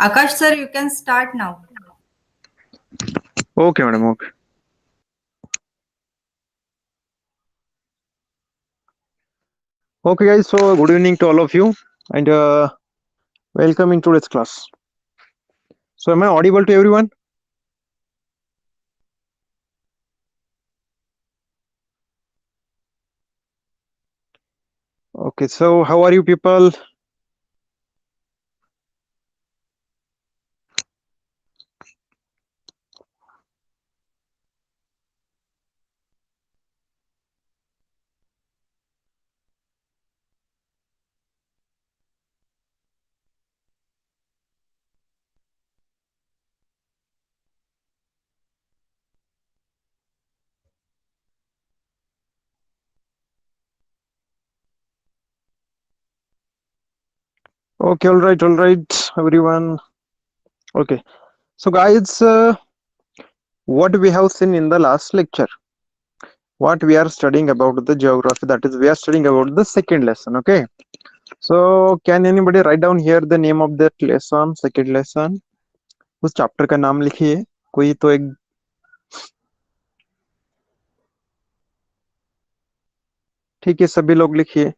Akash sir, you can start now. Okay, madam. Okay. Okay, guys. So, good evening to all of you, and welcome in today's class. So, am I audible to everyone? Okay. So, how are you people? Okay. All right. All right, everyone. Okay. So, guys, what we have seen in the last lecture, what we are studying about the geography. That is, we are studying about the second lesson. Okay. So, can anybody write down here the name of that lesson, second lesson? उस chapter का नाम लिखिए कोई तो एक ठीक है सभी लोग लिखिए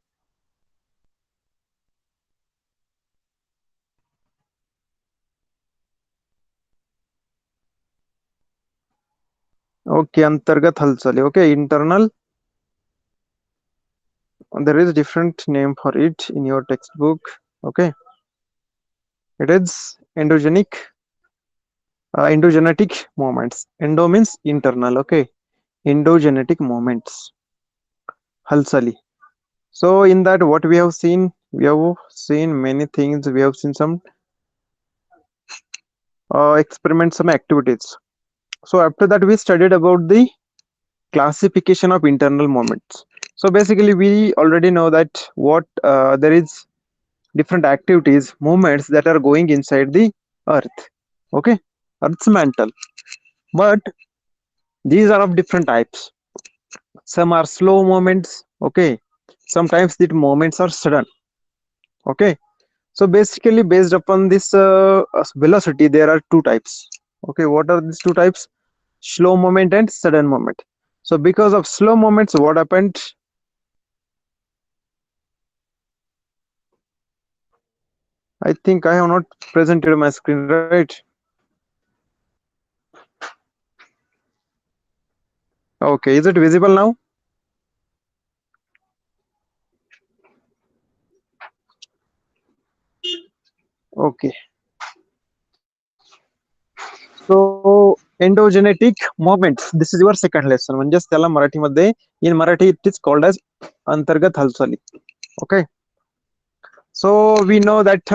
ओके अंतर्गत हलचल okay internal there is different name for it in your textbook okay it is endogenetic movements endo means internal okay endogenetic movements halsali so in that what we have seen many things we have seen some experiments some activities so after that we studied about the classification of internal moments so basically we already know that what there is different activities movements that are going inside the earth okay earth's mantle but these are of different types some are slow movements okay sometimes the movements are sudden okay so basically based upon this velocity there are two types okay what are these two types slow movement and sudden movement so because of slow movements what happened I think I have not presented my screen right okay is it visible now okay so endogenetic movements this is your second lesson म्हणजेच त्याला मराठीमध्ये in Marathi it is called as अंतर्गत हालचाली okay so we know that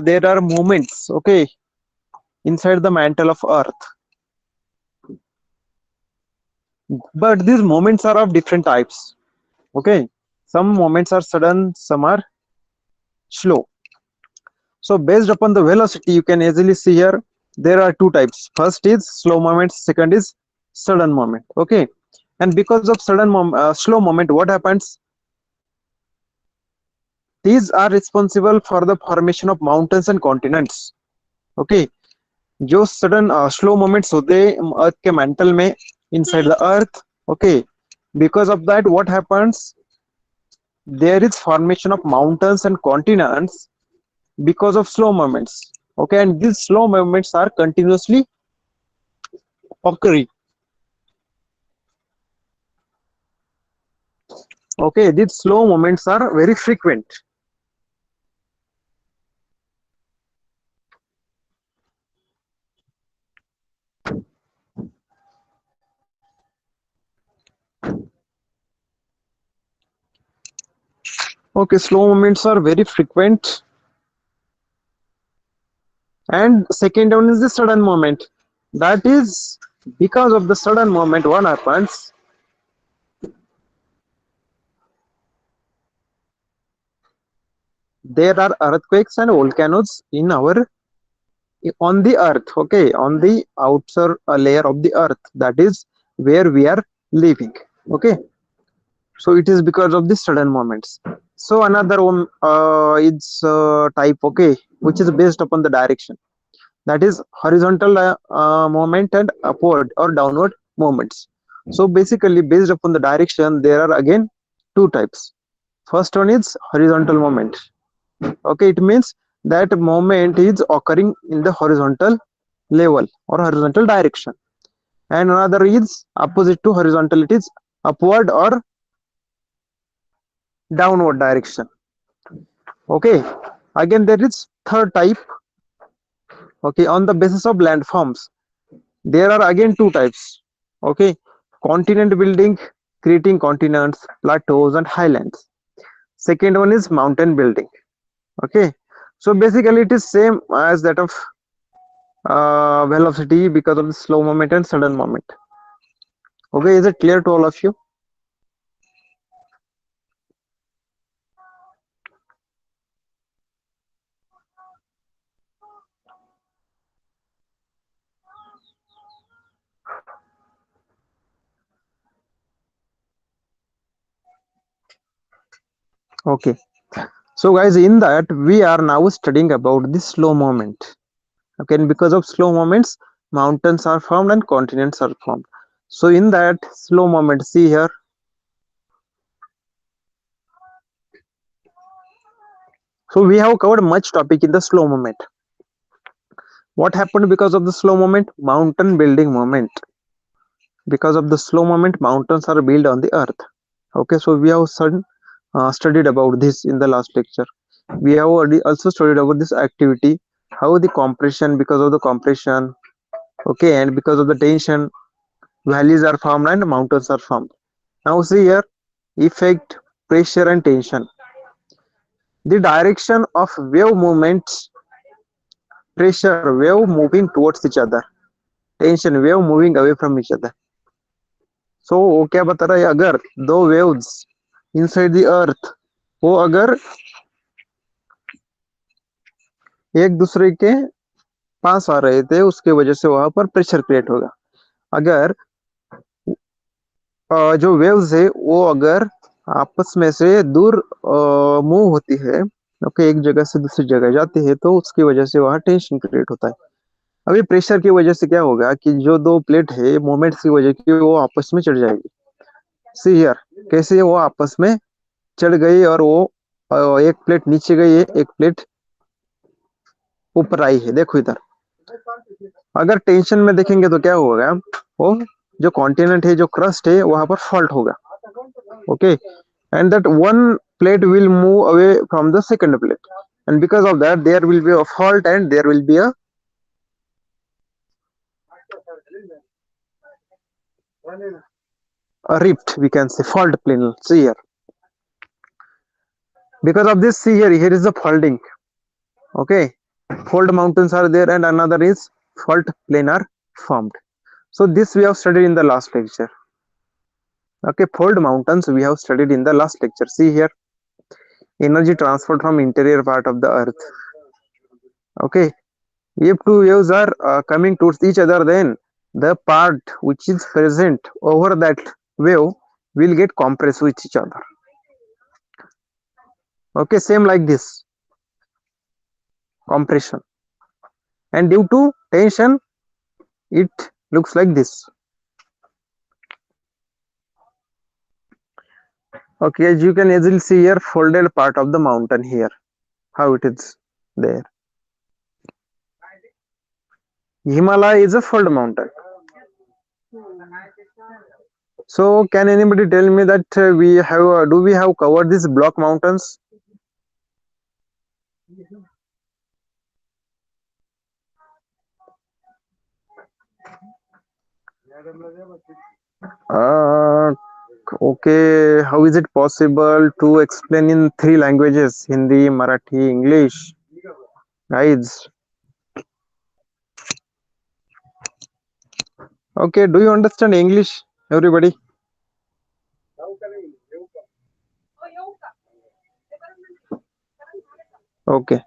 there are movements okay inside the mantle of earth but these movements are of different types okay some movements are sudden some are slow so based upon the velocity you can easily see here there are two types first is slow movement second is sudden movement okay and because of slow movement what happens these are responsible for the formation of mountains and continents okay जो sudden slow moments होते अर्थ के mental में inside the earth okay because of that what happens there is formation of mountains and continents because of slow movements okay and these slow movements are continuously occurring okay these slow movements are very frequent okay slow movements are very frequent and second one is the sudden movement that is because of the sudden movement what happens there are earthquakes and volcanoes in our on the earth okay on the outer layer of the earth that is where we are living okay so it is because of the sudden moments so another one is type okay which is based upon the direction that is horizontal movement and upward or downward movements. So basically, based upon the direction, there are again two types. First one is horizontal movement. Okay, it means that movement is occurring in the horizontal level or horizontal direction, and another is opposite to horizontal, it is upward or downward direction. Okay, again there is third type. Okay, on the basis of landforms, there are again two types. Okay, continent building, creating continents, plateaus and highlands. Second one is mountain building. Okay, so basically it is same as that of velocity because of the slow movement and sudden movement. Okay, is it clear to all of you? Okay, so guys, in that we are now studying about the slow movement. Okay, and because of slow movements, mountains are formed and continents are formed. So in that slow movement, see here, so we have covered much topic in the slow movement. What happened because of the slow movement? Mountain building movement. Because of the slow movement, mountains are built on the earth. Okay, so we have studied about this in the last lecture. We have already also studied about this activity, how the compression, because of the compression, okay, and because of the tension, valleys are formed and mountains are formed. Now see here, effect, pressure and tension. The direction of wave movements, pressure, wave moving towards each other, tension, wave moving away from each other. So वो क्या बता रहा है, अगर दो waves inside the earth, वो अगर एक दूसरे के पास आ रहे थे, उसके वजह से वहां पर प्रेशर क्रिएट होगा. अगर जो वेव्स है वो अगर आपस में से दूर मूव होती है, ओके, एक जगह से दूसरी जगह जाती है, तो उसकी वजह से वहां टेंशन क्रिएट होता है. अभी प्रेशर की वजह से क्या होगा कि जो दो प्लेट है मोमेंट्स की वजह की वो आपस में चढ़ जाएगी. सी हियर, कैसे वो आपस में चढ़ गई और वो एक प्लेट नीचे गई है, एक प्लेट ऊपर आई है. देखो इधर, अगर टेंशन में देखेंगे तो क्या होगा, वो जो कॉन्टिनेंट है, जो क्रस्ट है, वहां पर फॉल्ट होगा. Okay, and that one plate will move away from the second plate, and because of that there will be a fault and there will be a rift, we can say fault plane. See here, because of this, see here, here is the faulting. Okay, fault mountains are there and another is fault plane are formed. So this we have studied in the last lecture. Okay, fault mountains we have studied in the last lecture. See here, energy transferred from interior part of the earth. Okay, if two waves are coming towards each other, then the part which is present over that wave will get compressed with each other. Okay, same like this, compression, and due to tension it looks like this. Okay, as you can easily see here, folded part of the mountain here, how it is there. Himalaya is a fold mountain. So can anybody tell me that we have do we have covered these block mountains? Okay, how is it possible to explain in three languages, Hindi, Marathi, English? Guys, okay, do you understand English, everybody? Okay.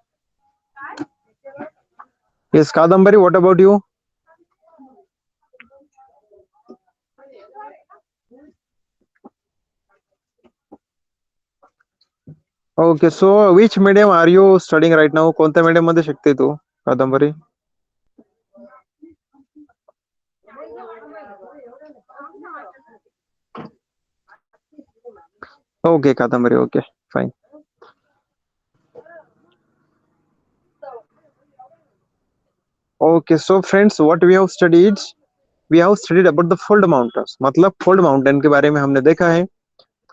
Yes, Kadambari, what about you? Okay, so which medium are you studying right now? कोणत्या medium मध्ये शिकते तू, कादंबरी? Okay, Kadambari. Okay, fine. Okay, so friends, what we have studied about the fold mountains. मतलब fold mountain के बारे में हमने देखा है.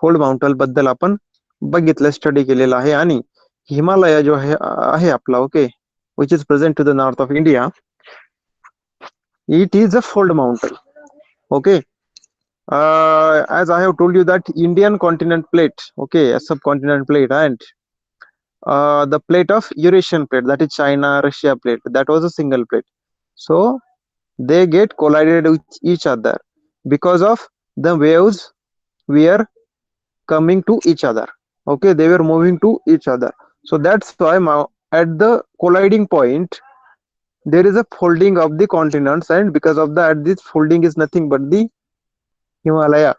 फोल्ड माउंटन बद्दल आपण बघितलं, स्टडी केलेला आहे. आणि हिमालय जो आहे आपला, okay, which is present to the north of India, it is a fold mountain. Okay. As I have told you that Indian continent plate, okay, a subcontinent plate, and the plate of Eurasian plate, that is China, Russia plate, that was a single plate. So they get collided with each other because of the waves were coming to each other. Okay, they were moving to each other. So that's why at the colliding point there is a folding of the continents, and because of that this folding is nothing but the Himalaya.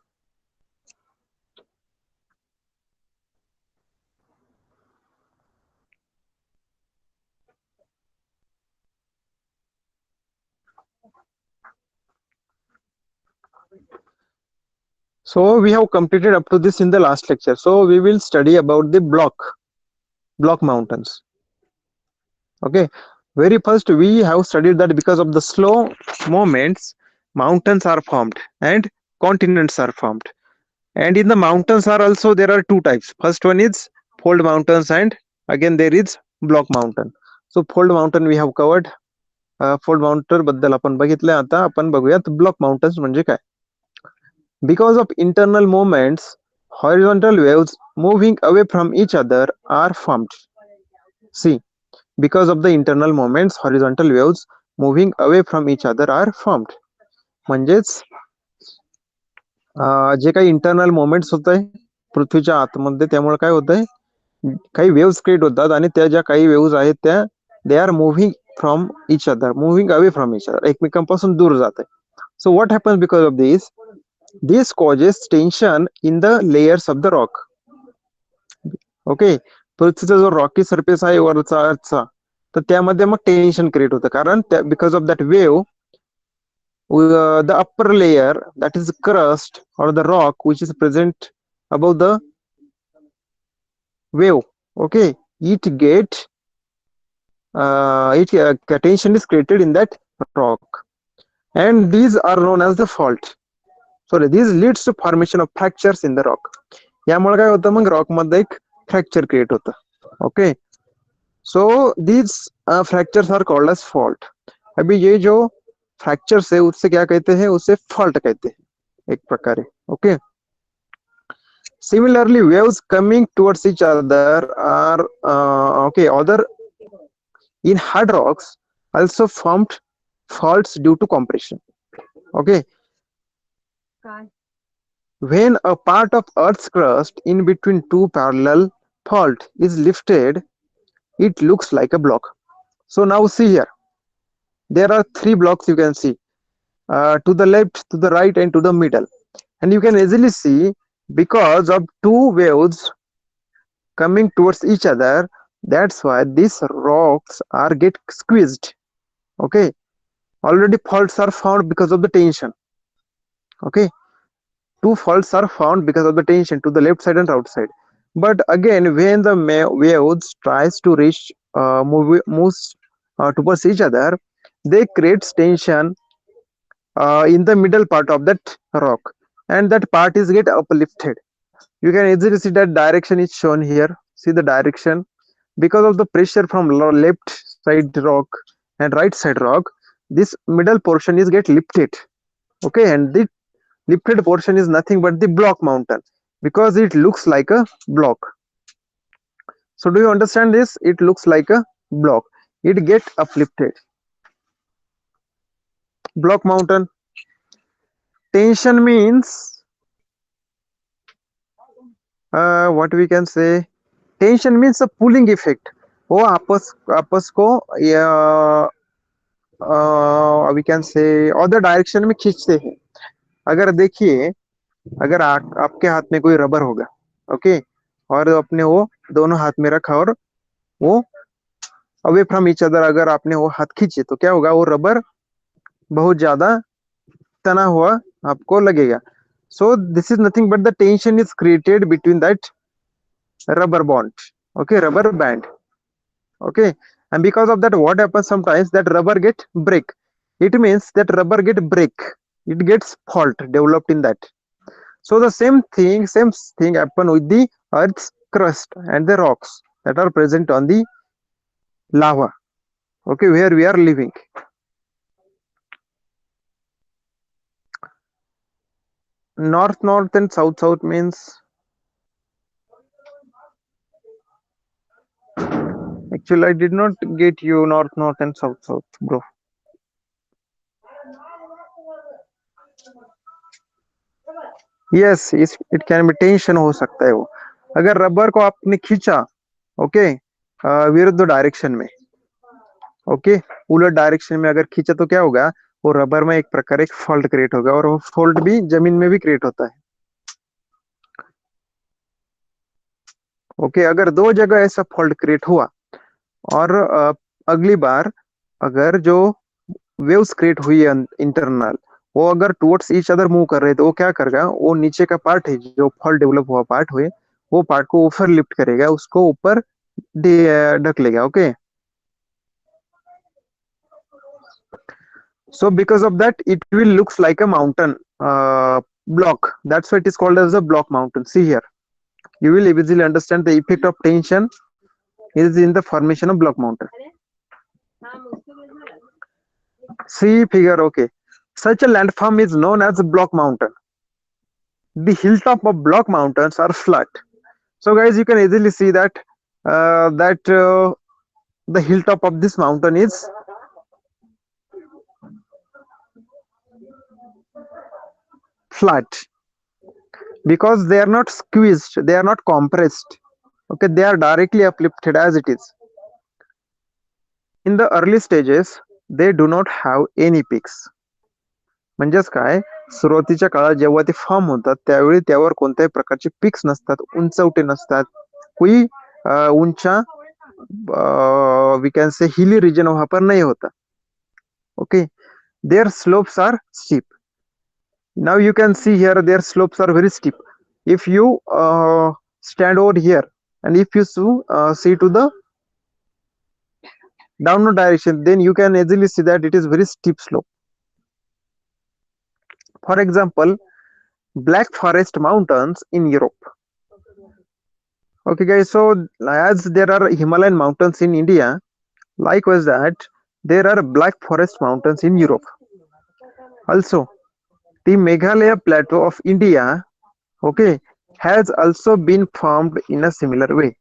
So we have completed up to this in the last lecture. So we will study about the block mountains. Okay, very first we have studied that because of the slow movements, mountains are formed and continents are formed. And in the mountains are also there are two types. First one is fold mountains, and again there is block mountain. So fold mountain we have covered. Fold mountain बद्दल आपण बघितलं. आता आपण बघूयात block mountains म्हणजे काय. Because of internal movements, horizontal waves moving away from each other are formed. See, because of the internal movements, horizontal waves moving away from each other are formed. म्हणजेच जे काही इंटरनल मोमेंट्स होत आहे पृथ्वीच्या आतमध्ये, त्यामुळे काय होतंय, काही वेव्स क्रिएट होतात, आणि त्या ज्या काही वेव्स आहेत त्या they are moving from each other, moving away from each other, एकमेकांपासून दूर जात आहे. So what happens because of this causes tension in the layers of the rock. Okay, पृथ्वीचा जो रॉकी सरफेस आहे वरचा, तर त्यामध्ये मग टेन्शन क्रिएट होतं, कारण because of that wave the upper layer, that is crust or the rock which is present above the wave, okay, it get tension is created in that rock, and these are known as the fault. Sorry, this leads to formation of fractures in the rock. यामुळे काय होतं, मग rock मध्ये एक fracture create होतं. Okay, so these fractures are called as fault. अभी ये जो fractures है उससे क्या कहते हैं, उससे फॉल्ट कहते हैं एक प्रकार. Okay, similarly waves coming towards each other are okay, other in hard rocks also formed faults due to compression. Okay, when a part of earth's crust in between two parallel fault is lifted, it looks like a block. So now see here, there are three blocks you can see, to the left, to the right, and to the middle, and you can easily see because of two waves coming towards each other, that's why these rocks are get squeezed. Okay, already faults are found because of the tension. Okay, two faults are found because of the tension to the left side and outside. But again, when the waves tries to reach moves towards each other, they create tension in the middle part of that rock, and that part is get uplifted. You can easily see that direction is shown here. See the direction, because of the pressure from left side rock and right side rock, this middle portion is get lifted. Okay, and the lifted portion is nothing but the block mountain, because it looks like a block. So do you understand this? It looks like a block, it get uplifted. Block mountain. Tension means what we can say, tension means a pulling effect. वो आपस को we can say other direction में खींचते हैं. अगर देखिए, अगर आपके हाथ में कोई रबर होगा, ओके, और अपने वो दोनों हाथ में रखा और वो अवे फ्रॉम ईच अदर, अगर आपने वो हाथ खींचे तो क्या होगा, वो रबर बहुत ज्यादा तना हुआ आपको लगेगा. So this is nothing but the tension is created between that rubber bond, okay, rubber band, okay, and because of that, what happens sometimes that rubber get break. It means that rubber get break. It gets fault developed in that. So the same thing happen with the Earth's crust and the rocks that are present on the lava. Okay, where we are living. North and south means actually I did not get you north and south bro. Yes, it can be tension हो सकता है वो अगर rubber को आपने खींचा okay विरुद्ध direction में ओके उलट डायरेक्शन में अगर खींचा तो क्या होगा वो रबर में एक प्रकार एक फॉल्ट क्रिएट होगा और वो फॉल्ट भी जमीन में भी क्रिएट होता है ओके अगर दो जगह ऐसा फॉल्ट क्रिएट हुआ और अगली बार अगर जो वेव्स क्रिएट हुई है इंटरनल वो अगर टुवर्ड्स ईच अदर मूव कर रहे तो वो क्या करेगा वो नीचे का पार्ट है जो फॉल्ट डेवलप हुआ पार्ट हुए वो पार्ट को ऊपर लिफ्ट करेगा उसको ऊपर ढक लेगा okay so because of that it will looks like a mountain block that's why it is called as a block mountain see here you will easily understand the effect of tension is in the formation of block mountain see figure okay such a landform is known as block mountain the hilltop of block mountains are flat so guys you can easily see that the hilltop of this mountain is flat because they are not squeezed they are not compressed okay they are directly uplifted as it is in the early stages they do not have any peaks म्हणजेच काय सुरुवातीच्या काळात जेव्हा ते form होतात त्यावेळी त्यावर कोणत्याही प्रकारचे पिक्स नसतात उंचवटे नसतात कोई ऊंचा वी कैन से हिली रीजन वहां पर नहीं होता okay their slopes are steep now you can see here their slopes are very steep if you stand over here and if you see to the downward direction then you can easily see that it is very steep slope for example black forest mountains in Europe okay guys so as there are Himalayan mountains in India likewise that there are black forest mountains in Europe also the Meghalaya plateau of India okay has also been formed in a similar way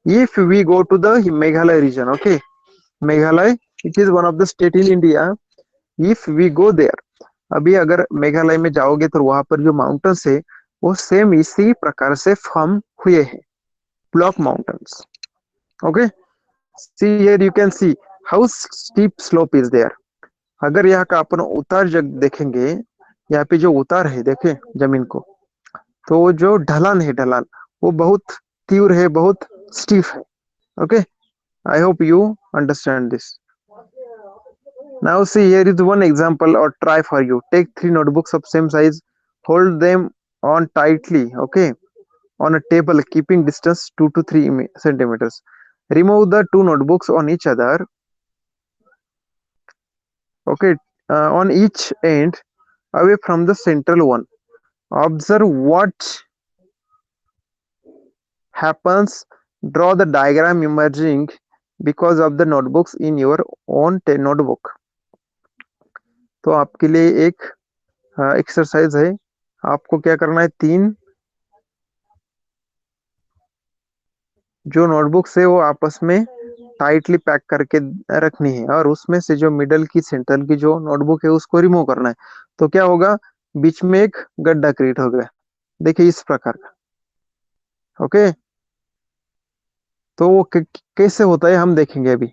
if we go to the Meghalaya region okay Meghalaya it is one of the state in India if we go there अभी अगर मेघालय में जाओगे तो वहां पर जो mountains है वो सेम इसी प्रकार से फॉर्म हुए हैं block mountains okay see here you can see how steep slope is there अगर यहाँ का अपन उतार जग देखेंगे यहाँ पे जो उतार है देखे जमीन को तो जो ढलान है ढलान वो बहुत तीव्र है बहुत स्टीफ है okay I hope you understand this now see here is one example or try for you take 3 notebooks of same size hold them on tightly okay on a table keeping distance 2 to 3 centimeters remove the 2 notebooks on each other okay on each end away from the central one observe what happens draw the diagram emerging because of the notebooks in your own notebook तो आपके लिए एक exercise है आपको क्या करना है 3 जो नोटबुक्स है वो आपस में टाइटली पैक करके रखनी है और उसमें से जो मिडल की सेंटर की जो नोटबुक है उसको रिमूव करना है तो क्या होगा बीच में एक गड्ढा क्रिएट हो गया देखिए इस प्रकार का ओके तो वो कैसे होता है हम देखेंगे अभी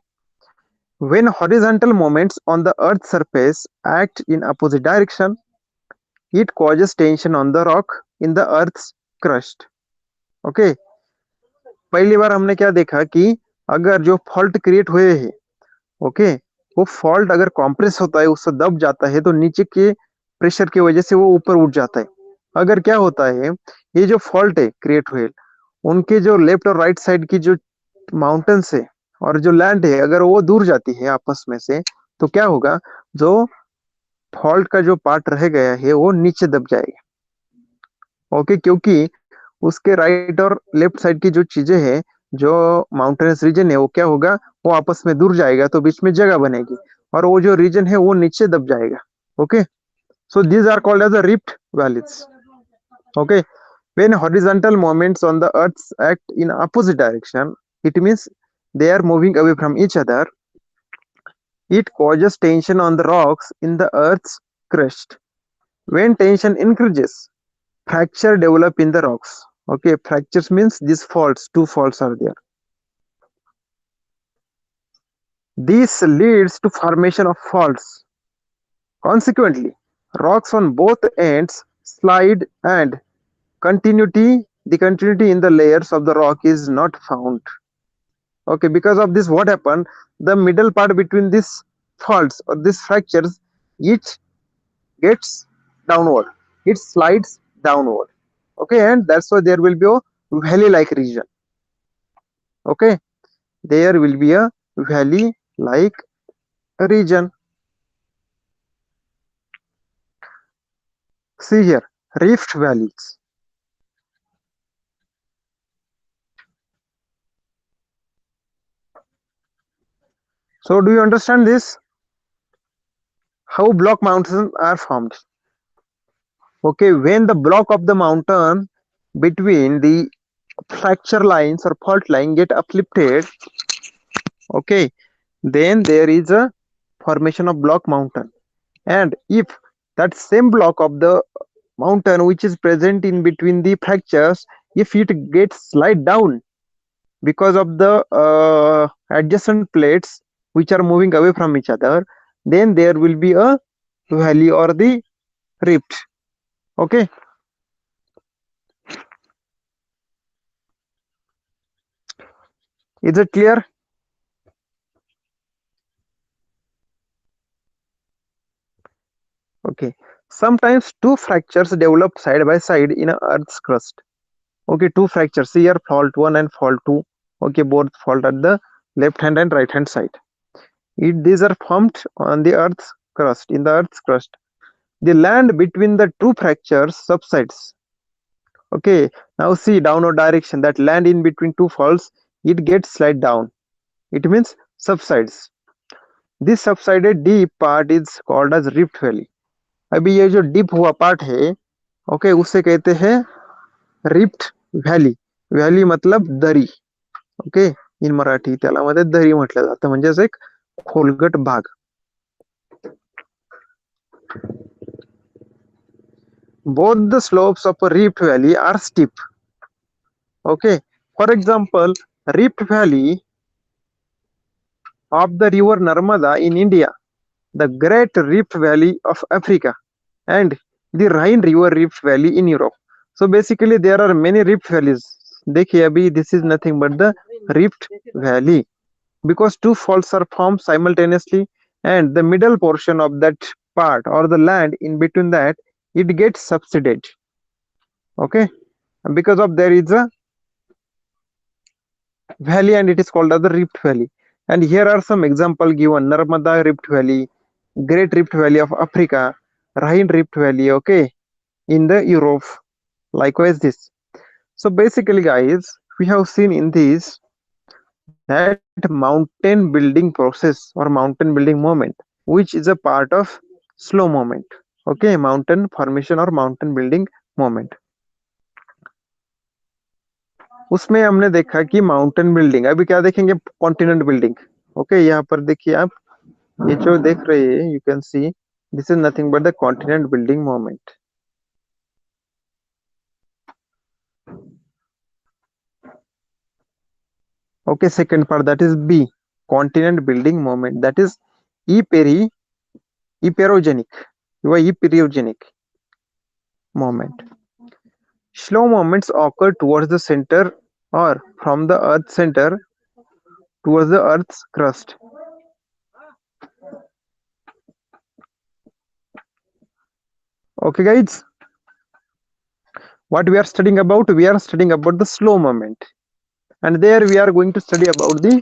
when horizontal moments on the earth's surface act in opposite direction it causes tension on the rock in the earth's crust okay पहली बार हमने क्या देखा कि अगर जो फॉल्ट क्रिएट हुए हैं ओके वो फॉल्ट अगर कॉम्प्रेस होता है उससे दब जाता है तो नीचे के प्रेशर की वजह से वो ऊपर उठ जाता है अगर क्या होता है, ये जो फॉल्ट है क्रिएट हुए, उनके जो लेफ्ट और राइट साइड की जो माउंटेन्स है और जो लैंड है, अगर वो दूर जाती है आपस में से, तो क्या होगा, जो फॉल्ट का जो पार्ट रह गया है वो नीचे दब जाएगा। ओके, क्योंकि उसके राइट और लेफ्ट साइड की जो चीजें हैं, जो माउंटेनस रीजन है, वो क्या होगा, वो आपस में दूर जाएगा, तो बीच में जगह बनेगी और वो जो रीजन है वो नीचे दब जाएगा। Okay, so these are called as the rift valleys. Okay, when horizontal moments on the earth act in opposite direction, it means they are moving away from each other. It causes tension on the rocks in the earth's crust. When tension increases, fracture develop in the rocks. Okay, fractures means these faults, two faults are there. This leads to formation of faults. Consequently, rocks on both ends slide and the continuity in the layers of the rock is not found. Okay, because of this, what happened, the middle part between these faults or these fractures, it gets downward, it slides downward. Okay, and that's why there will be a valley like region. Okay, there will be a valley like region. See here, rift valleys. So do you understand this, how block mountains are formed? Okay, when the block of the mountain between the fracture lines or fault line get uplifted, okay, then there is a formation of block mountain. And if that same block of the mountain which is present in between the fractures, if it gets slide down because of the adjacent plates which are moving away from each other, then there will be a valley or the rift. Okay, is it clear? Okay, sometimes two fractures develop side by side in a earth's crust. Okay, two fractures here, fault 1 and fault 2. Okay, both fault at the left hand and right hand side. These are formed on the earth's crust, in the earth's crust. The land between the two fractures subsides. Okay, now see downward direction, that land in between two faults, it gets slide down, it means subsides. This subsided deep part is called as rift valley. अभी ये जो deep हुआ part है, okay, उसे कहते हैं rift valley. Valley मतलब दरी. ओके, इन मराठी त्याला मध्ये दरी म्हटलं जातं, म्हणजेच एक खोलगट भाग. Both the slopes of a rift valley are steep. Okay, for example, rift valley of the river Narmada in India, the Great Rift Valley of Africa, and the Rhine River Rift Valley in Europe. So basically there are many rift valleys. देखिए अभी this is nothing but the rift valley, because two faults are formed simultaneously, and the middle portion of that part or the land in between that, it gets subsided. Okay, and because of there is a valley and it is called as the rift valley. And here are some example given: Narmada Rift Valley, Great Rift Valley of Africa, Rhine Rift Valley, okay, in the Europe. Likewise this. So basically guys, we have seen in this that mountain building process or mountain building movement, which is a part of slow movement. Okay, mountain formation or mountain building movement. उसमें हमने देखा कि mountain building, अभी क्या देखेंगे, continent building. Okay, यहाँ पर देखिए आप, ये जो देख रहे हैं, you can see this is nothing but the continent building moment. Okay, second part, that is B, continent building moment, that is eperogenic, eperogenic moment. Slow moments occur towards the center or from the earth center towards the earth's crust. Okay guys, what we are studying about? We are studying about the slow movement, and there we are going to study about the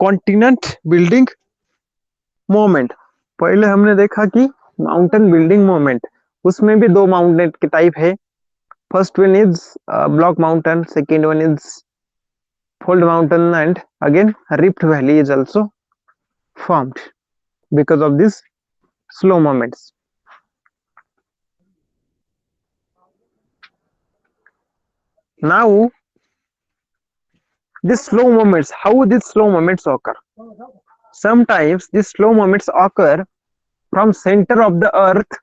continent building movement. पहले हमने देखा कि mountain building moment, उसमें भी दो mountain के type है. First one is block mountain, second one is fold mountain, and again Rift Valley is also formed because of these slow movements. Now these slow movements, how these slow movements occur? Sometimes these slow movements occur from center of the earth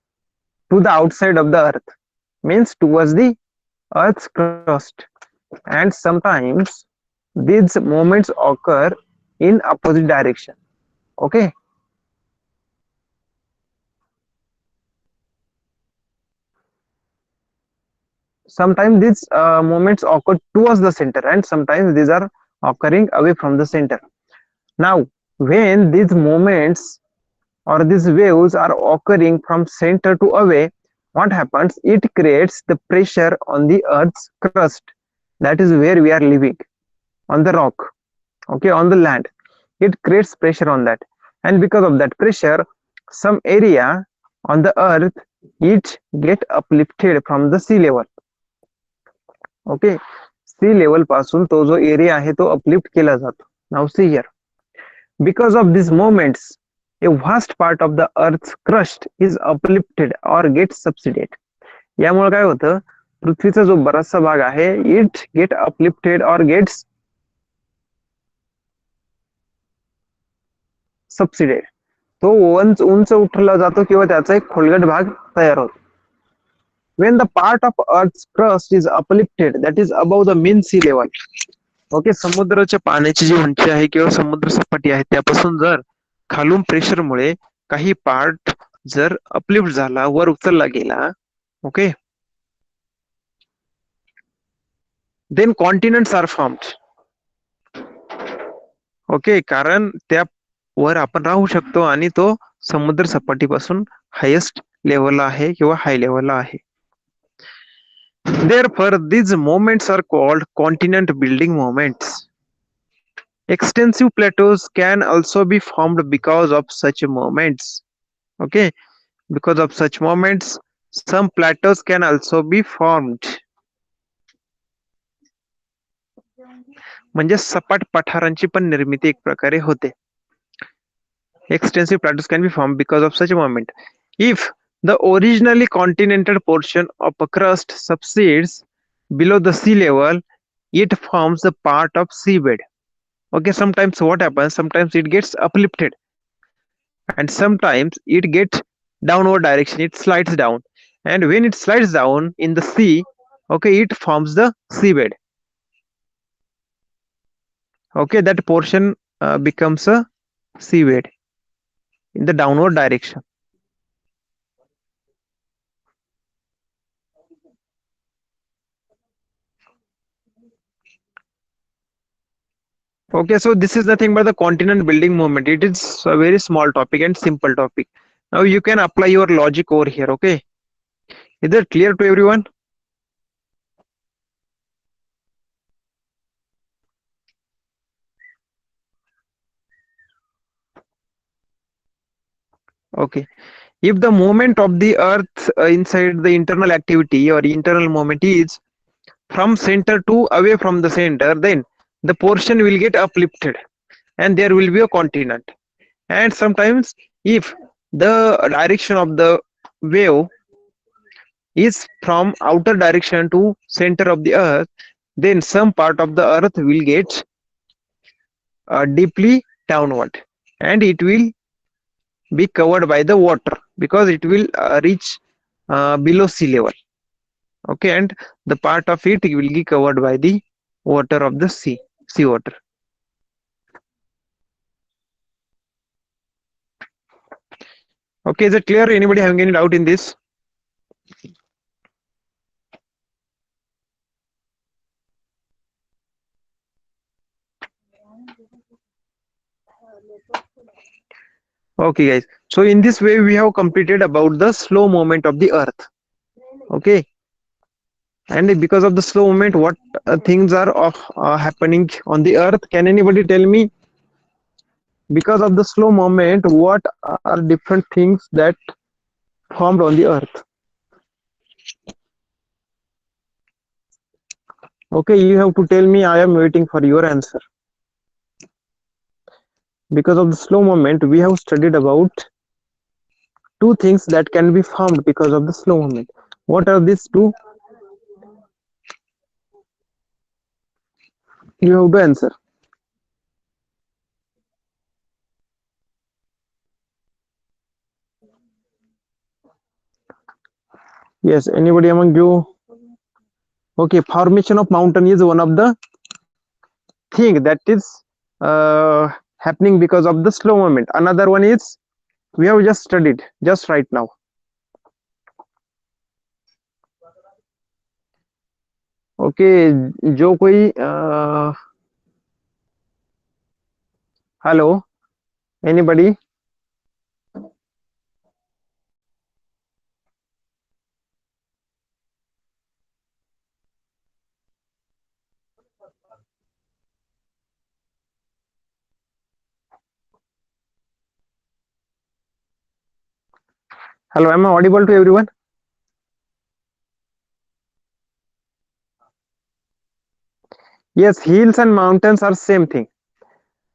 to the outside of the earth, means towards the earth's crust, and sometimes these movements occur in opposite direction. Okay, sometimes these movements occur towards the center, and sometimes these are occurring away from the center. Now when these movements or these waves are occurring from center to away, what happens? It creates the pressure on the earth's crust, that is where we are living, on the rock, okay, on the land. It creates pressure on that, and because of that pressure, some area on the earth, it get uplifted from the sea level. Okay, sea level पासून तो जो area आहे तो uplift केला जातो. Now see here, because of these movements, a vast part of the earth's crust is uplifted or gets subsided. यामुळे काय होतं, पृथ्वीचा जो बराचसा भाग आहे, it get uplifted or gets subsided. तो उंच उठवला जातो किंवा त्याचा एक खोलगट भाग तयार होतो. When the part of earth's crust is uplifted, that is above the mean sea level. Okay, समुद्राच्या पाण्याची जी उंची आहे किंवा समुद्र सपाटी आहे त्यापासून जर खालून प्रेशरमुळे काही पार्ट जर अपलिफ्ट झाला, वर उचलला गेला, okay, then continents are formed. Okay, कारण त्या वर आपण राहू शकतो आणि तो समुद्र सपाटीपासून हायेस्ट लेवलला आहे किंवा हाय लेवलला आहे. Therefore, these moments are called continent building moments. Extensive plateaus can also be formed because of such moments. Okay, because of such moments, some plateaus can also be formed. म्हणजे सपाट पठारांची पण निर्मिती एक प्रकारे होते. Extensive plateaus can be formed because of such a moment. If the originally continental portion of a crust subsides below the sea level, it forms a part of seabed. Okay, sometimes what happens? Sometimes it gets uplifted, and sometimes it gets downward direction. It slides down, and when it slides down in the sea, okay, it forms the seabed. Okay, that portion becomes a seabed in the downward direction. Okay, so this is nothing but the continent building movement. It is a very small topic and simple topic. Now you can apply your logic over here. Okay, is that clear to everyone? Okay, if the movement of the earth inside the internal activity or internal movement is from center to away from the center, then the portion will get uplifted and there will be a continent. And sometimes if the direction of the wave is from outer direction to center of the earth, then some part of the earth will get deeply downward, and it will be covered by the water because it will reach below sea level. Okay, and the part of it will be covered by the water of the sea water. Okay, is it clear? Anybody having any doubt in this? Okay guys, so in this way we have completed about the slow movement of the earth. Okay, And because of the slow movement, what things are happening on the earth? Can anybody tell me? Because of the slow movement, what are different things that formed on the earth? Okay, you have to tell me. I am waiting for your answer. Because of the slow movement, we have studied about two things that can be formed because of the slow movement. What are these two? You have to answer. Yes, anybody among you? Okay, formation of mountain is one of the thing that is uh, happening because of the slow movement. Another one is we have just studied just right now. Okay, जो कोई hello anybody hello, am I audible to everyone? Yes, hills and mountains are same thing.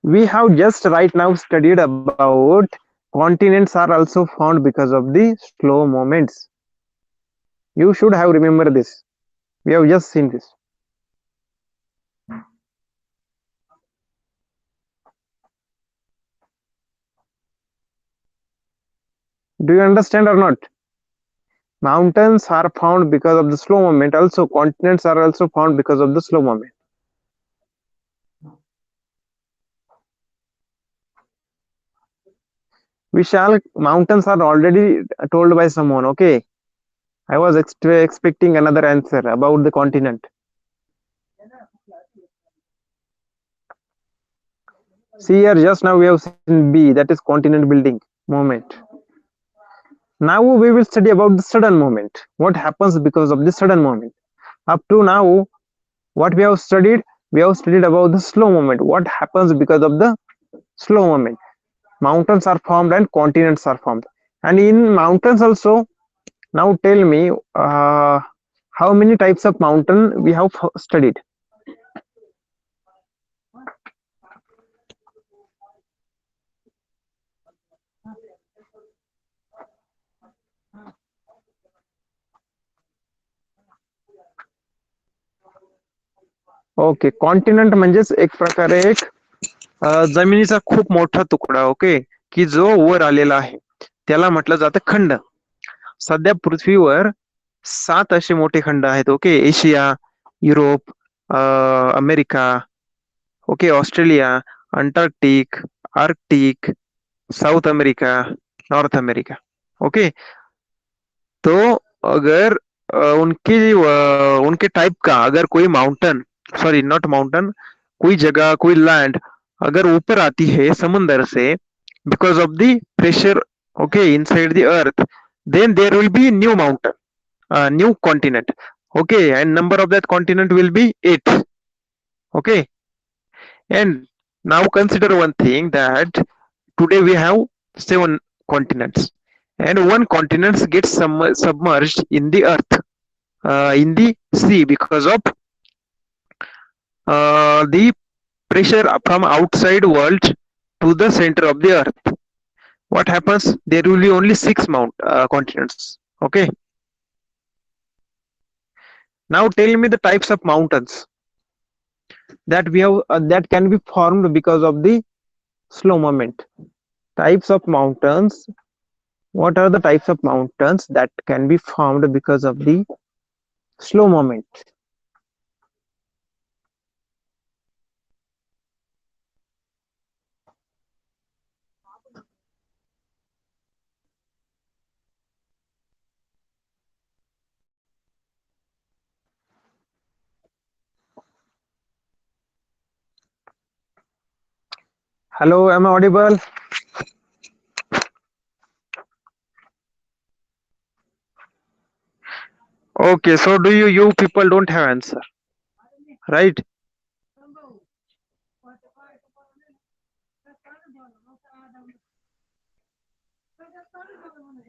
We have just right now studied about continents are also found because of the slow moments. You should have remember this. We have just seen this. Do you understand or not? Mountains are found because of the slow movement. Also, continents are also found because of the slow movement. Vishal, mountains are already told by someone. Okay, I was expecting another answer about the continent. See here, just now we have seen B, that is continent building movement. Now we will study about the sudden movement. What happens because of the sudden movement? Up to now, what we have studied? We have studied about the slow movement. What happens because of the slow movement? Mountains are formed and continents are formed. And in mountains also, now tell me how many types of mountain we have studied. Okay, continent म्हणजेच एक प्रकारे एक जमिनीचा खूप मोठा तुकडा, okay, की जो वर आलेला आहे त्याला म्हटलं जातं खंड. सध्या पृथ्वीवर 7 असे मोठे खंड आहेत. Okay, Asia, Europe, America, okay, Australia, Antarctic, Arctic, south America, north America. Okay, तो अगर उनके टाइप का अगर कोई माउंटेन, सॉरी नॉट माउंटेन, कोई जगह, कोई लैंड अगर ऊपर आती है समुंदर से because of the pressure, okay, inside the earth, then there will be new mountain, new continent, okay, and number of that continent will be 8. Okay, and now consider one thing that today we have 7 continents, and one continent gets submerged in the earth, in the sea because of the pressure from outside world to the center of the earth. What happens? There will be only 6 continents. Okay. Now tell me the types of mountains that we have that can be formed because of the slow movement. Types of mountains. What are the types of mountains that can be formed because of the slow movement? Hello, am I audible? Okay, so do you people don't have answer, right?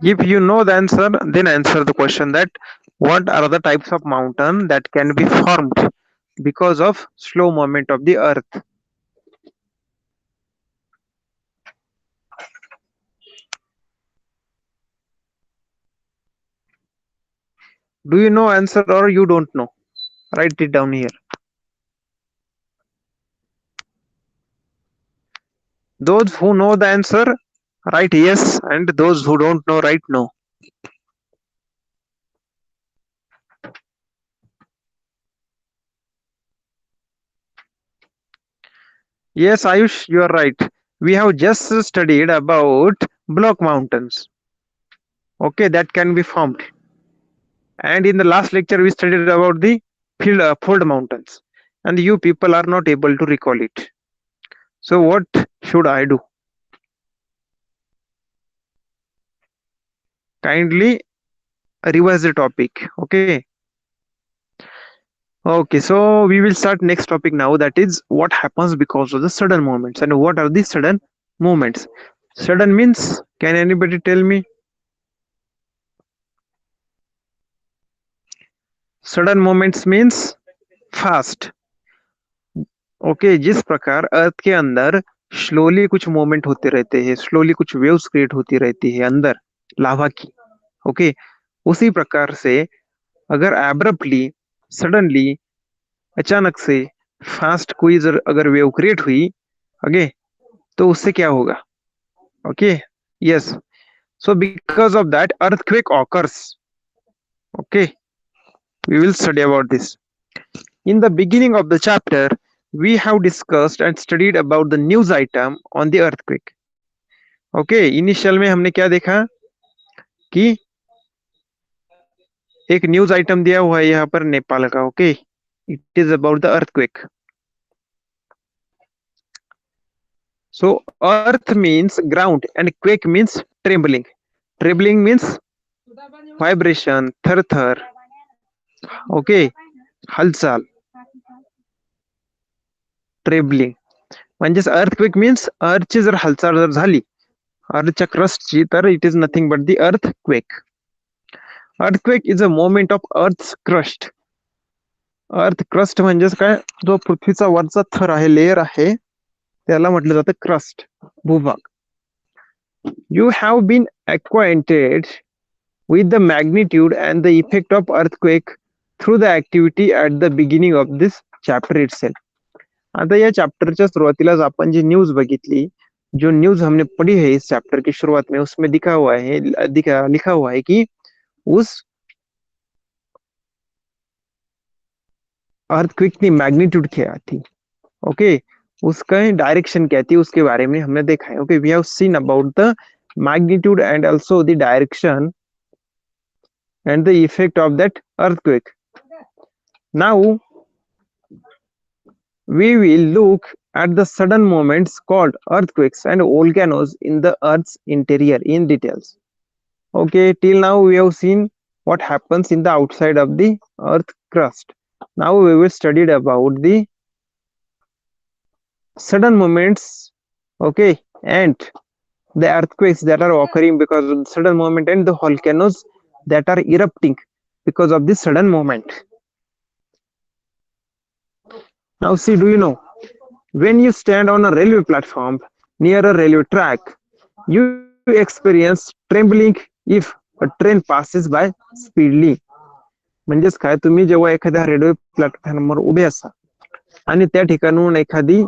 If you know the answer, then answer the question that what are the types of mountain that can be formed because of slow movement of the earth? Do you know answer or you don't know? Write it down here. Those who know the answer, write yes, and those who don't know, write no. Yes, Ayush, you are right. We have just studied about block mountains. Okay, that can be formed. And in the last lecture, we studied about the fold mountains. And you people are not able to recall it. So what should I do? Kindly revise the topic. Okay. Okay, so we will start next topic now. That is what happens because of the sudden movements and what are the sudden movements. Sudden means, can anybody tell me? Sudden movements means fast. Okay, जिस प्रकार अर्थ के अंदर slowly कुछ movement होते रहते हैं, slowly कुछ waves create होती रहती है अंदर लावा की, ओके, उसी प्रकार से अगर एब्रप्टली सडनली अचानक से फास्ट कोई अगर वेव क्रिएट हुई ओके, तो उससे क्या होगा? Okay, yes, so because of that earthquake occurs. Okay, we will study about this. In the beginning of the chapter we have discussed and studied about the news item on the earthquake. Okay, initial में हमने क्या देखा कि एक news item दिया हुआ है यहाँ पर नेपाल का. Okay, it is about the earthquake. So earth means ground and quake means trembling. Trembling means vibration, थर थर. ओके, हालचाल. ट्रेम्बलिंग म्हणजेच अर्थक्वेक मीन्स अर्थची जर हालचाल जर झाली अर्थच्या क्रस्टची, तर it is nothing but the earthquake. Earthquake is a moment of earth crust. Earth crust म्हणजेच काय, जो पृथ्वीचा वरचा थर आहे, लेयर आहे, त्याला म्हटलं जातं क्रस्ट, भूभाग. You have been acquainted with the magnitude and the effect of earthquake through the activity at the beginning of this chapter itself. आता या चैप्टरच्या सुरुवातीलाच आपण जी न्यूज बघितली, जो न्यूज हमने पढ़ी है इस चैप्टर की शुरुआत में, उसमें लिखा हुआ है कि उस अर्थक्वेक की मैग्नीट्यूड क्या थी. ओके, उसका डायरेक्शन क्या थी, उसके बारे में हमने देखा है. Okay, we have seen about the magnitude and also the direction and the effect of that earthquake. Now we will look at the sudden movements called earthquakes and volcanoes in the earth's interior in details. Okay, till now we have seen what happens in the outside of the earth crust. Now we will study about the sudden movements, okay, and the earthquakes that are occurring because of the sudden movement and the volcanoes that are erupting because of this sudden movement. Now see, do you know, when you stand on a railway platform near a railway track, you experience trembling if a train passes by speedily. म्हणजेच काय, तुम्ही जेव्हा एखाद्या railway प्लॅटफॉर्मवर उभे असा आणि त्या ठिकाणून एखादी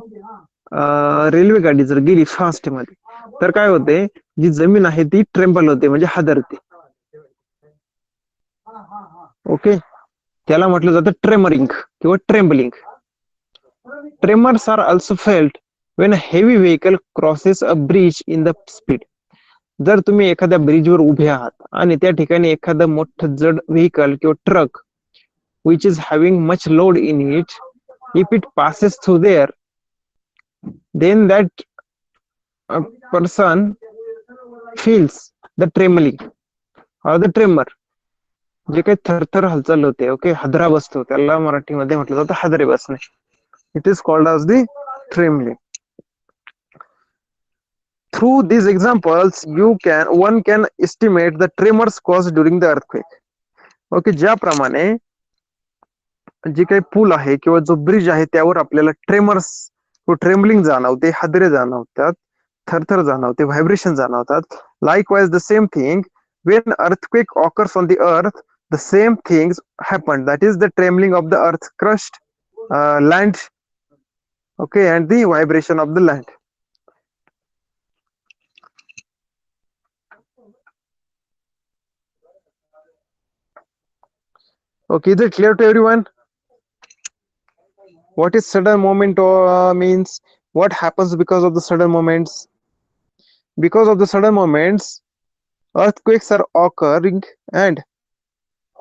रेल्वे गाडी जर गेली फास्ट मध्ये, तर काय होते, जी जमीन आहे ती ट्रेम्बल होते, म्हणजे हादरते. ओके, त्याला म्हटलं जातं ट्रेमरिंग किंवा trembling. Tremors are also felt when a heavy vehicle crosses a bridge in the speed. जर तुम्ही एखाद्या ब्रिजवर उभे आहात आणि त्या ठिकाणी एखादं मोठं जड व्हेकल किंवा truck which is having much load in it, if it passes through there, then that person feels the trembling or the tremor. जे काही थरथर हालचाल होते, ओके, हादरा बसतो, त्याला मराठीमध्ये म्हटलं जातं हादरे बसणे. It is called as the trembling. Through these examples, one can estimate the tremors caused during the earthquake. Okay, ज्याप्रमाणे जे काही पूल आहे किंवा जो ब्रिज आहे त्यावर आपल्याला ट्रेमर्स व ट्रेम्बलिंग जाणवते, हादरे जाणवतात, थरथर जाणवते, व्हायब्रेशन जाणवतात. Likewise, the same thing when earthquake occurs on the earth, the same things happen. That is the trembling of the earth crust land, okay, and the vibration of the land. Okay, is it clear to everyone? What is sudden movement means? What happens because of the sudden moments? Because of the sudden moments, earthquakes are occurring and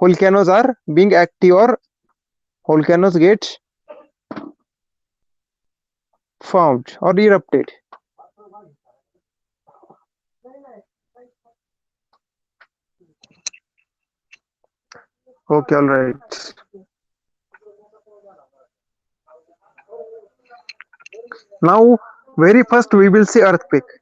volcanoes are being active, or volcanoes get formed or erupted. Okay, all right. Now, very first we will see earthquake.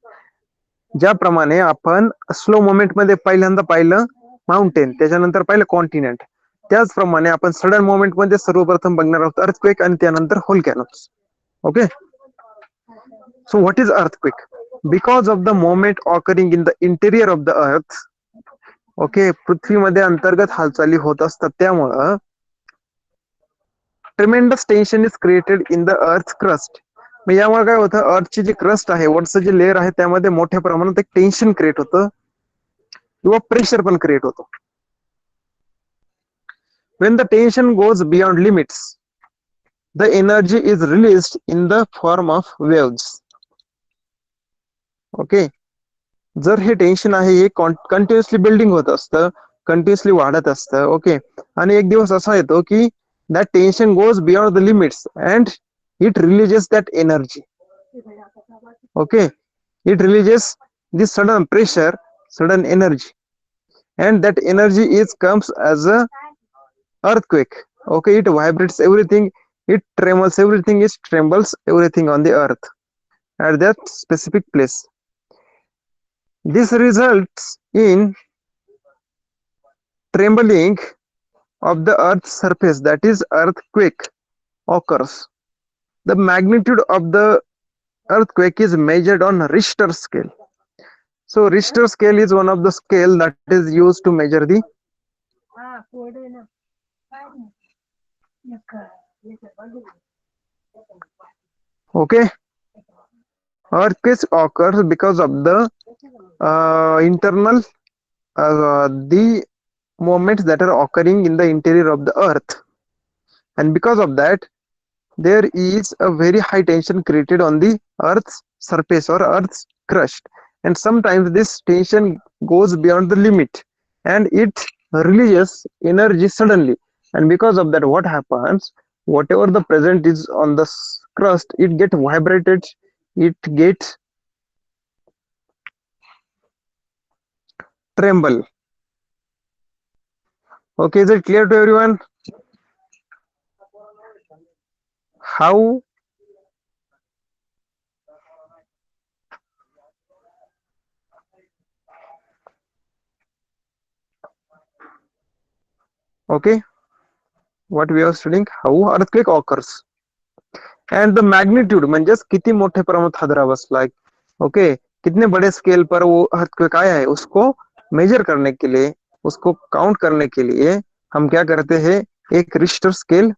ज्याप्रमाणे आपण slow moment मध्ये पहिल्यांदा पाहिलं mountain, त्याच्यानंतर पाहिलं continent, त्याचप्रमाणे आपण sudden moment मध्ये सर्वप्रथम बघणार आहोत अर्थक्वेक आणि त्यानंतर volcanoes. Okay, so what is earthquake? Because of the moment occurring in the interior of the earth, okay, पृथ्वीमध्ये अंतर्गत हालचाली होत असतात, त्यामुळं tremendous tension is created in the earth crust. मग यामुळे काय होतं, अर्थची जी क्रस्ट आहे, वरचं जे लेअर आहे, त्यामध्ये मोठ्या प्रमाणात एक टेन्शन क्रिएट होतं किंवा प्रेशर पण क्रिएट होतो. When the tension goes beyond limits, the energy is released in the form of waves. Okay, जर हे टेन्शन आहे हे कंटिन्युअसली बिल्डिंग होत असतं, कंटिन्युअसली वाढत असतं, ओके, आणि एक दिवस असा येतो की that tension goes beyond the limits and it releases that energy. Okay, it releases this sudden pressure, sudden energy, and that energy is comes as a earthquake. Okay, it vibrates everything, it trembles everything, it trembles everything on the earth at that specific place. This results in trembling of the earth's surface, that is earthquake occurs. The magnitude of the earthquake is measured on Richter scale. So Richter scale is one of the scale that is used to measure the okay, earthquakes occurs because of the internal the movements that are occurring in the interior of the earth, and because of that there is a very high tension created on the earth's surface or earth's crust, and sometimes this tension goes beyond the limit and it releases energy suddenly, and because of that what happens, whatever the present is on the crust, it get vibrated, it gets tremble. Okay, is it clear to everyone? How okay, what we are studying, how earthquake occurs and the magnitude, म्हणजेच किती मोठे प्रमाणात हादरा बसलाय, okay, कितने बड़े scale पर वो earthquake आया है, उसको मेजर करने के लिए, उसको काउंट करने के लिए हम क्या करते हैं, एक रिश्टर स्केल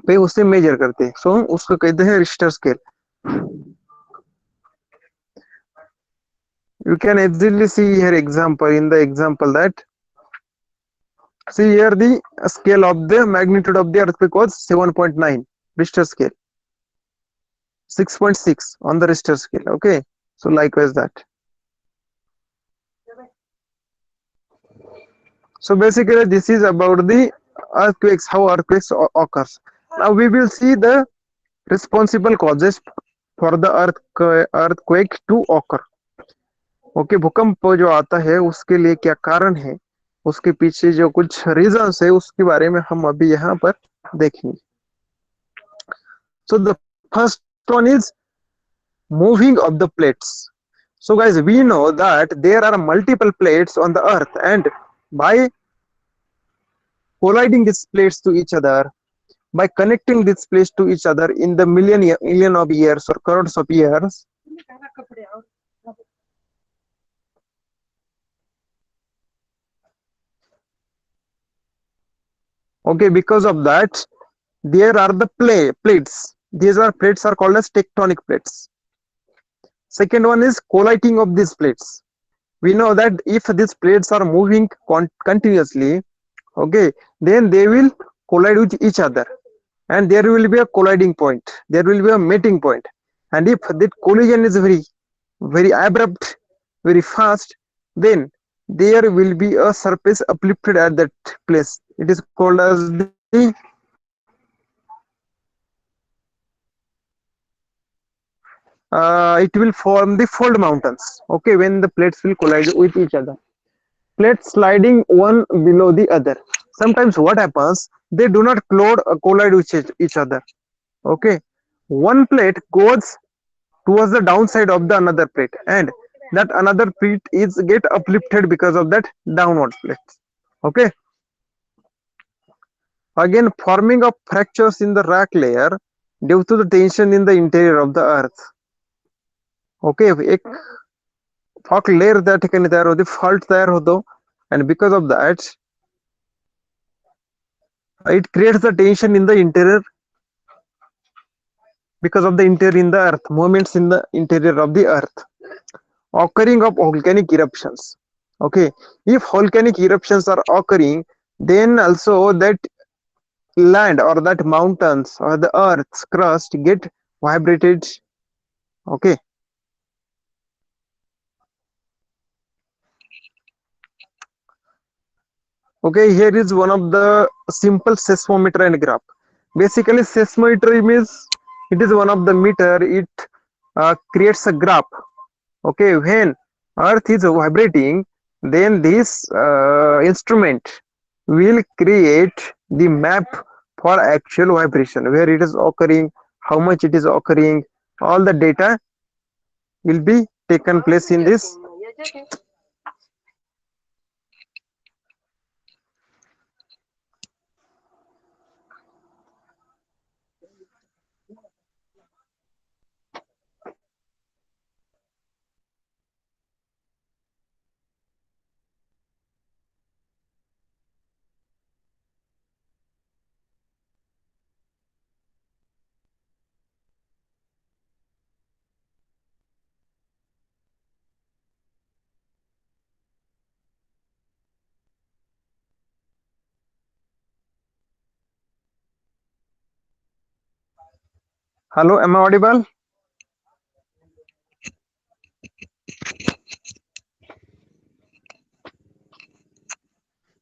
पे उसे मेजर करते हैं, सो उसको कहते हैं Richter scale. You can easily see here example, in the example that see here the scale of the magnitude of the earthquake was 7.9 Richter scale, 6.6 on the Richter scale. Okay, so likewise that. So basically this is about the earthquakes, how earthquakes occurs. Now we will see the responsible causes for the earthquake to occur. Okay, भूकंप जो आता है उसके लिए क्या कारण है, उसके पीछे जो कुछ रीजंस है उसके बारे में हम अभी यहाँ पर देखेंगे. So the first one is moving of the plates. So guys, we know that there are multiple plates on the earth, and by colliding these plates to each other, by connecting these plates to each other in the million of years or crores of years, okay, because of that, there are the plates. These are plates are called as tectonic plates. Second one is colliding of these plates. We know that if these plates are moving continuously, okay, then they will collide with each other, and there will be a colliding point, there will be a meeting point. And if that collision is very abrupt, very fast, then there will be a surface uplifted at that place. It is called as the it will form the fold mountains, okay, when the plates will collide with each other, plates sliding one below the other. Sometimes what happens, they do not collide with each other, okay. One plate goes towards the downside of the another plate, and that another plate is get uplifted because of that downward plate, okay. Again, forming of fractures in the rock layer due to the tension in the interior of the earth, okay. एक Fock layer त्या ठिकाणी तयार होते, fault तयार होतो, and because of that it creates the tension in the interior, because of the interior in the earth, movements in the interior of the earth. Occurring of volcanic eruptions, okay. If volcanic eruptions are occurring, then also that land or that mountains or the earth's crust get vibrated, okay. Okay, here is one of the simple seismometer and graph. Basically, seismometer means it is one of the meter. It creates a graph. Okay, when Earth is vibrating, then this instrument will create the map for actual vibration, where it is occurring, how much it is occurring. All the data will be taken place in this. Hello, am I audible?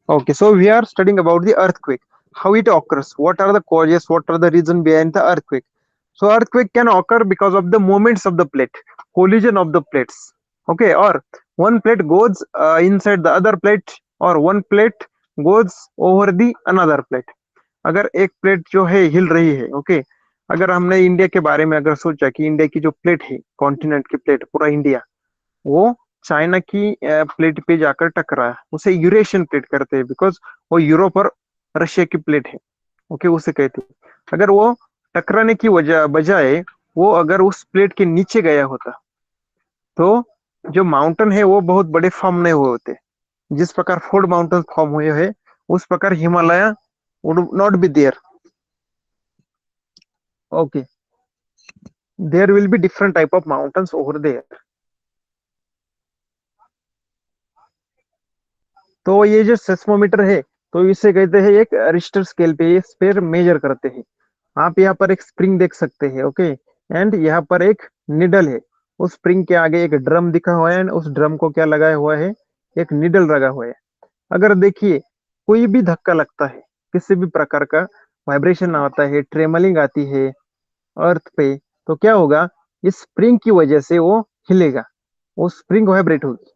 Okay, so we are studying about the earthquake, how it occurs, what are the causes, what are the reason behind the earthquake. So earthquake can occur because of the movements of the plate, collision of the plates. Okay, or one plate goes inside the other plate, or one plate goes over the another plate. अगर एक plate जो है हिल रही है, okay, अगर हमने India के बारे में अगर सोचा कि इंडिया की जो प्लेट है, कॉन्टिनेंट की प्लेट, पूरा इंडिया, वो चाइना की प्लेट पे जाकर टकराया, उसे यूरेशियन प्लेट करते हैं, बिकॉज वो यूरोप और रशिया की प्लेट है, ओके, उसे कहते हैं. अगर वो टकराने की वजह बजाय वो अगर उस प्लेट के नीचे गया होता, तो जो माउंटेन है वो बहुत बड़े फॉर्म नहीं हुए होते. जिस प्रकार फोर्ड माउंटेन फॉर्म हुए हैं, उस प्रकार Himalaya would not be there. Okay, there will be different type of mountains over there. तो ये जो सेस्मोमीटर है, तो इसे कहते हैं एक रिश्टर स्केल पे इस पर मेजर करते हैं. आप यहाँ पर एक स्प्रिंग देख सकते हैं, ओके, एंड यहाँ पर एक निडल है. उस स्प्रिंग के आगे एक ड्रम दिखा हुआ है, एंड उस ड्रम को क्या लगाया हुआ है, एक निडल लगा हुआ है. अगर देखिए कोई भी धक्का लगता है, किसी भी प्रकार का वाइब्रेशन आता है, ट्रेमलिंग आती है अर्थ पे, तो क्या होगा, इस स्प्रिंग की वजह से वो हिलेगा, वो स्प्रिंग वाइब्रेट होगी,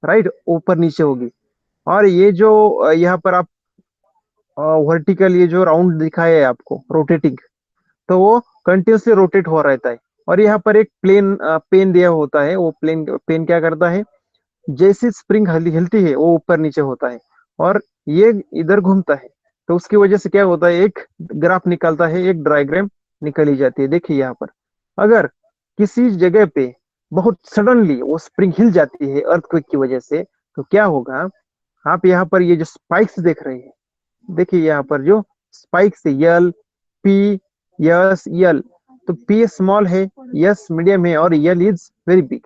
राइट, ऊपर नीचे होगी. और ये जो यहाँ पर आप वर्टिकल ये जो राउंड दिखाया है आपको रोटेटिंग, तो वो कंटिन्यूसली रोटेट हो रहता है। और यहाँ पर एक प्लेन पेन दिया होता है, वो प्लेन पेन क्या करता है, जैसी स्प्रिंग हिलती है वो ऊपर नीचे होता है और ये इधर घूमता है। तो उसकी वजह से क्या होता है, एक ग्राफ निकलता है, एक डायग्राम निकली जाती है। देखिए यहाँ पर अगर किसी जगह पे बहुत सडनली वो स्प्रिंग हिल जाती है अर्थक्वेक की वजह से, तो क्या होगा, आप यहाँ पर ये जो स्पाइक्स देख रहे हैं, देखिए यहाँ पर जो स्पाइक्स है, यल, पी, यस, यल। तो पी स्मॉल है, यस मीडियम है और यल इज वेरी बिग।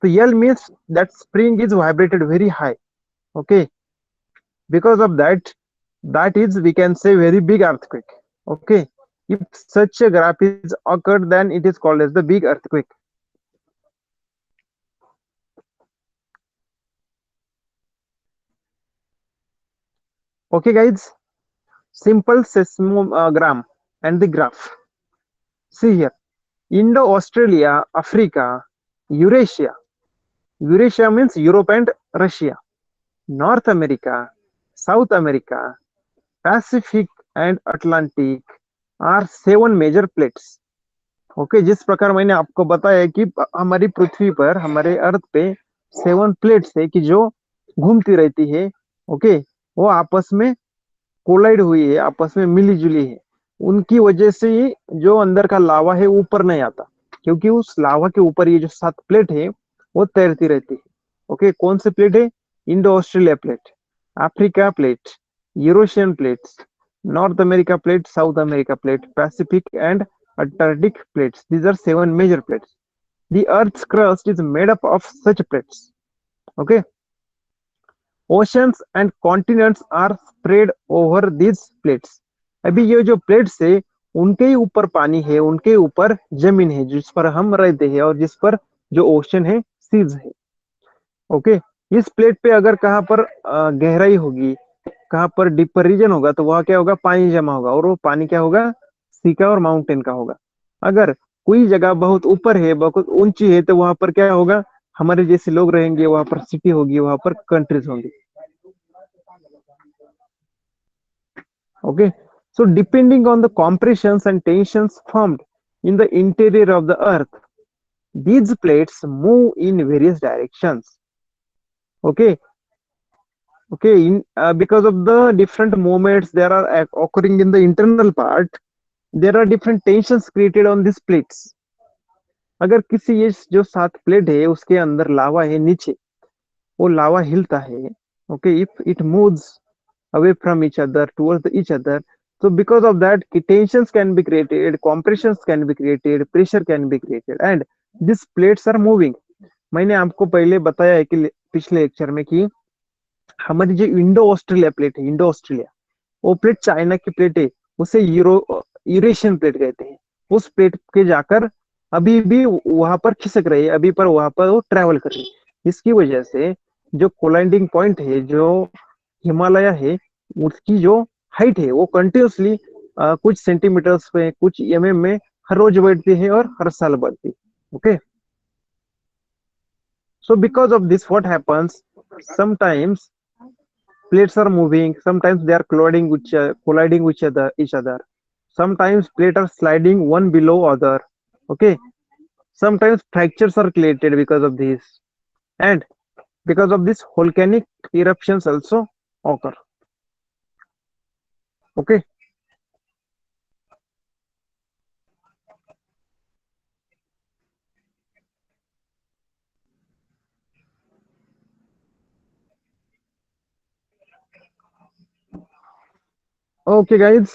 तो L means that spring is vibrated very high. Okay, because of that, that is we can say very big earthquake. Okay, if such a graph is occurred, then it is called as the big earthquake. Okay guys, simple seismogram and the graph. See here, Indo Australia, Africa, Eurasia. Eurasia means Europe and Russia. North America, South America, Pacific and Atlantic are 7 major plates. Okay, जिस प्रकार मैंने आपको बताया कि हमारी पृथ्वी पर, हमारे अर्थ पे 7 प्लेट्स है कि जो घूमती रहती है। ओके, वो आपस में कोलाइड हुई है, आपस में मिली जुली है। उनकी वजह से ही जो अंदर का लावा है ऊपर नहीं आता, क्योंकि उस लावा के ऊपर ये जो 7 प्लेट है वो तैरती रहती है। ओके, कौन से प्लेट है, Indo Australia plate, Africa plate, Eurasian plates, north America plate, south America plate, Pacific and Antarctic plates. These are 7 major plates. The Earth's crust is made up of such plates. Okay. Oceans and continents are spread over these plates. अभी ये जो plates है उनके ही ऊपर पानी है, उनके ऊपर जमीन है जिस पर हम रहते हैं और जिस पर जो ओशन है, सीज है। ओके, इस प्लेट पे अगर कहाँ पर गहराई होगी, कहाँ पर डीपर रीजन होगा, तो वहां क्या होगा, पानी जमा होगा और वो पानी क्या होगा, सी का और माउंटेन का होगा। अगर कोई जगह बहुत ऊपर है, बहुत ऊंची है, तो वहां पर क्या होगा, हमारे जैसे लोग रहेंगे, वहां पर सिटी होगी, वहां पर कंट्रीज होंगी। Okay, so depending on the compressions and tensions formed in the interior of the earth, these plates move in various directions. Okay, okay, because of the different movements there are occurring in the internal part, there are different tensions created on these plates. अगर किसी ये जो 7 plate है उसके अंदर लावा है नीचे, वो लावा हिलता है। Okay, if it moves away from each other towards each other, so because of that tensions can be created, compressions can be created, pressure can be created, and these plates are moving. मैंने आपको पहले बताया है कि पिछले lecture में कि हमारी जो इंडो ऑस्ट्रेलिया प्लेट है, इंडो ऑस्ट्रेलिया, वो प्लेट चाइना की प्लेट है, उसे यूरेशियन प्लेट कहते हैं। उस प्लेट के जाकर अभी भी वहां पर खिसक रही है, अभी पर वहां पर वो ट्रेवल कर रही है। इसकी वजह से जो कोलाइडिंग पॉइंट है, जो हिमालय है, उसकी जो हाइट है वो कंटिन्यूसली कुछ सेंटीमीटर्स पे, कुछ एमएम में हर रोज बढ़ती है और हर साल बढ़ती है। Okay, so because of this what happens, sometimes plates are moving, sometimes they are colliding with each other, sometimes plates are sliding one below other. Okay, sometimes fractures are created because of this, and because of this volcanic eruptions also occur. Okay, okay guys.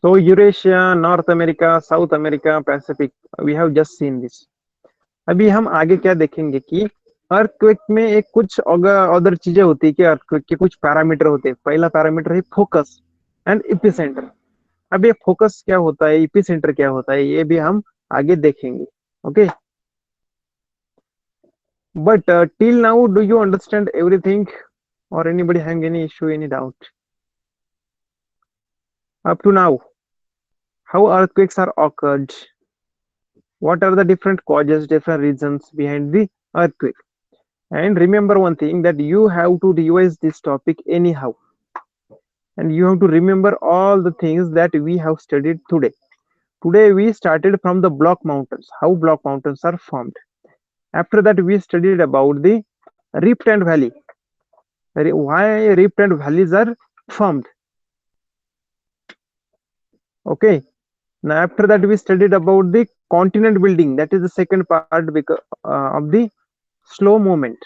So Eurasia, North America, South America, Pacific, we have just seen this. अभी हम आगे क्या देखेंगे कि earthquake में एक कुछ other चीजें होती है कि अर्थक्वेक के कुछ पैरामीटर होते हैं। पहला पैरामीटर है फोकस एंड इपिसेंटर। अब ये फोकस क्या होता है, इपिसेंटर क्या होता है, ये भी हम आगे देखेंगे। Okay, but till now do you understand everything or anybody having any issue, any doubt? up to now, how earthquakes are occurred, what are the different causes, different reasons behind the earthquake. And remember one thing, that you have to revise this topic anyhow, and you have to remember all the things that we have studied today. Today we started from the block mountains, how block mountains are formed. After that we studied about the rift and valley, why rift and valleys are formed. Okay. Now after that we studied about the continent building, that is the second part because of the slow movement.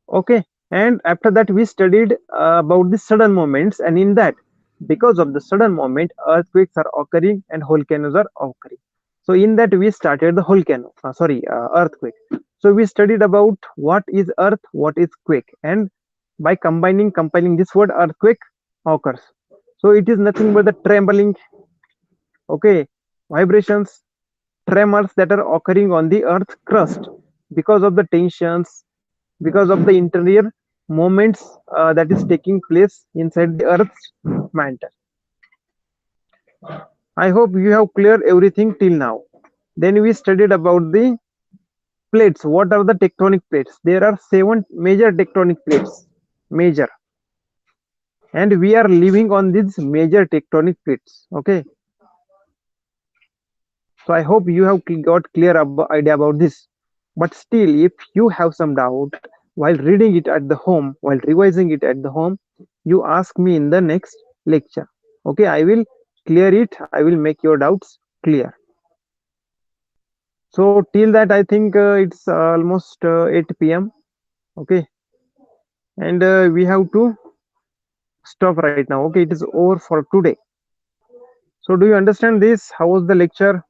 Okay. And after that we studied about the sudden movements, and in that, because of the sudden movement, earthquakes are occurring and volcanoes are occurring. So in that we started the volcano, earthquake. So we studied about what is earth, what is quake, and by combining this word, earthquake occurs. So it is nothing but the trembling, okay, vibrations, tremors that are occurring on the earth crust because of the tensions, because of the interior movements that is taking place inside the earth's mantle. I hope you have cleared everything till now. Then we studied about the plates. What are the tectonic plates? There are 7 major tectonic plates, major, and we are living on these major tectonic plates. Okay, so I hope you have got clear idea about this. But still, if you have some doubt while reading it at the home, while revising it at the home, you ask me in the next lecture. Okay, I will clear it. I will make your doubts clear. So till that, I think it's almost 8 p.m. Okay, and we have to stop right now. Okay, it is over for today. So do you understand this? How was the lecture?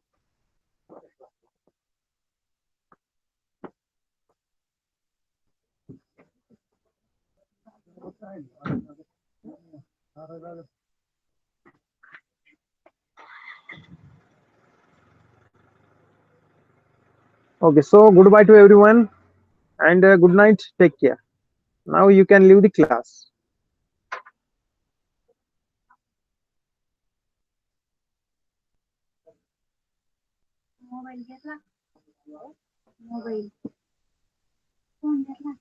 Okay, so goodbye to everyone, and good night. Take care. Now you can leave the class. Mobile घेतला mobile phone घेतला